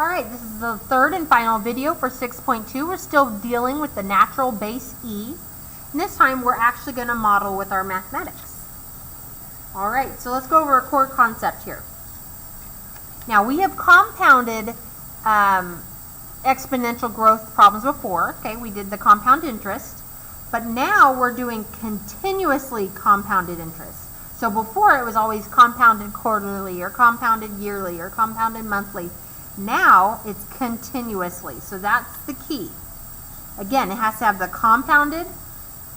Alright, this is the third and final video for 6.2. We're still dealing with the natural base E. And this time we're actually going to model with our mathematics. Alright, so let's go over a core concept here. Now we have compounded exponential growth problems before. Okay, we did the compound interest. But now we're doing continuously compounded interest. So before it was always compounded quarterly or compounded yearly or compounded monthly. Now it's continuously. So that's the key. Again, it has to have the compounded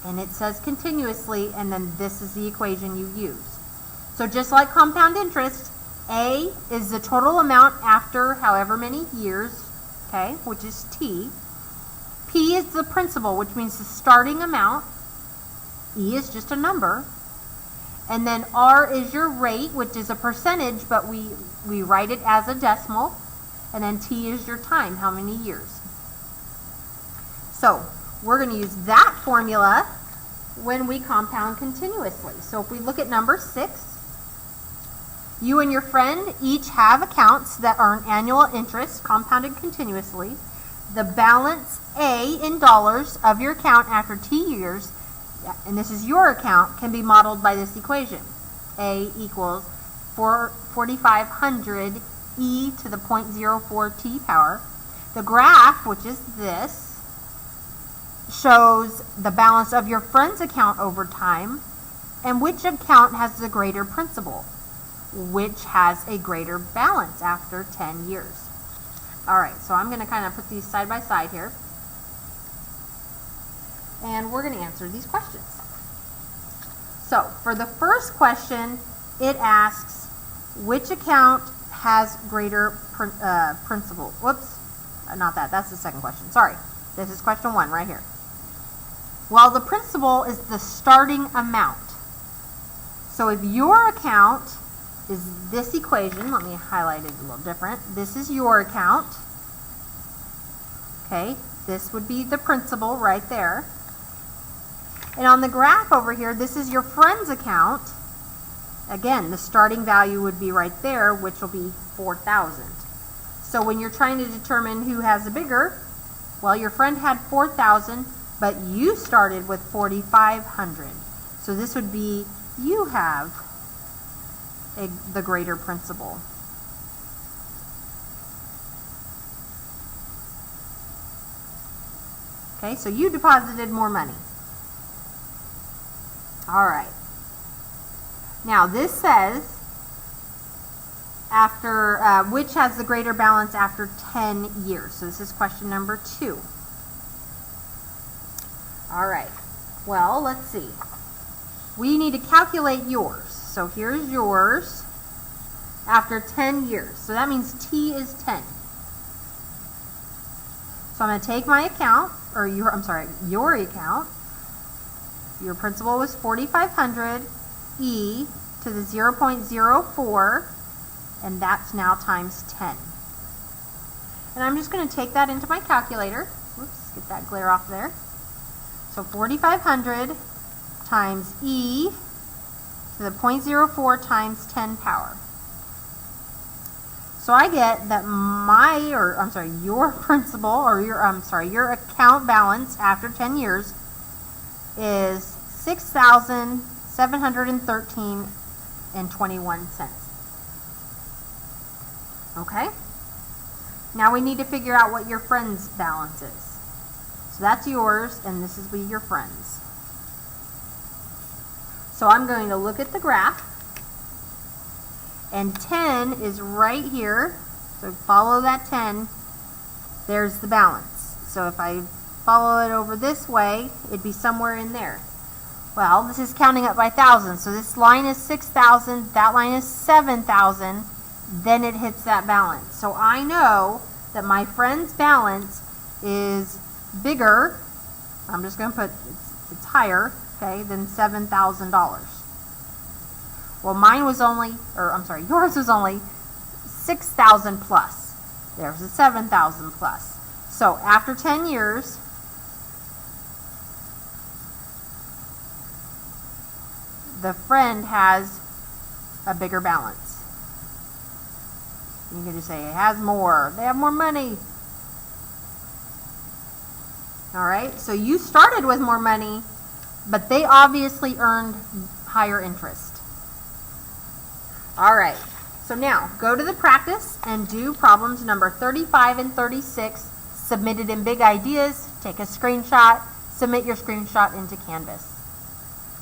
and it says continuously, and then this is the equation you use. So just like compound interest, A is the total amount after however many years, okay, which is T. P is the principal, which means the starting amount. E is just a number. And then R is your rate, which is a percentage, but we write it as a decimal. And then T is your time, how many years. So we're going to use that formula when we compound continuously. So if we look at number 6, you and your friend each have accounts that earn annual interest compounded continuously. The balance A in dollars of your account after T years, and this is your account, can be modeled by this equation. A equals 4,500 e to the 0.04 t power. The graph, which is this, shows the balance of your friend's account over time and which account has the greater principal, which has a greater balance after 10 years. Alright, so I'm going to kind of put these side by side here. And we're going to answer these questions. So, for the first question, it asks, which account has greater principal? Whoops, not that. That's the second question. Sorry. This is question 1 right here. Well, the principal is the starting amount. So if your account is this equation, let me highlight it a little different. This is your account. Okay, this would be the principal right there. And on the graph over here, this is your friend's account. Again, the starting value would be right there, which will be 4,000. So when you're trying to determine who has the bigger, well, your friend had 4,000, but you started with 4,500. So this would be, you have the greater principal. Okay, so you deposited more money. All right. Now this says, after which has the greater balance after 10 years. So this is question number 2. All right. Well, let's see. We need to calculate yours. So here's yours after 10 years. So that means T is 10. So I'm going to take my account, or your account. Your principal was 4,500 e to the 0.04, and that's now times 10. And I'm just going to take that into my calculator. Whoops, get that glare off there. So 4,500 times e to the 0.04 times 10 power. So I get that your principal, or your account balance after 10 years is $6,713.21. Okay? Now we need to figure out what your friend's balance is. So that's yours, and this is your friend's. So I'm going to look at the graph, and 10 is right here. So follow that 10. There's the balance. So if I follow it over this way, it'd be somewhere in there. Well, this is counting up by thousands. So this line is 6,000, that line is 7,000, then it hits that balance. So I know that my friend's balance is bigger, I'm just going to put, it's higher, okay, than $7,000. Well, yours was only 6,000 plus. There's a 7,000 plus. So after 10 years, the friend has a bigger balance. You can just say it has more. They have more money. All right, so you started with more money, but they obviously earned higher interest. All right, so now go to the practice and do problems number 35 and 36, submitted in Big Ideas. Take a screenshot, submit your screenshot into Canvas.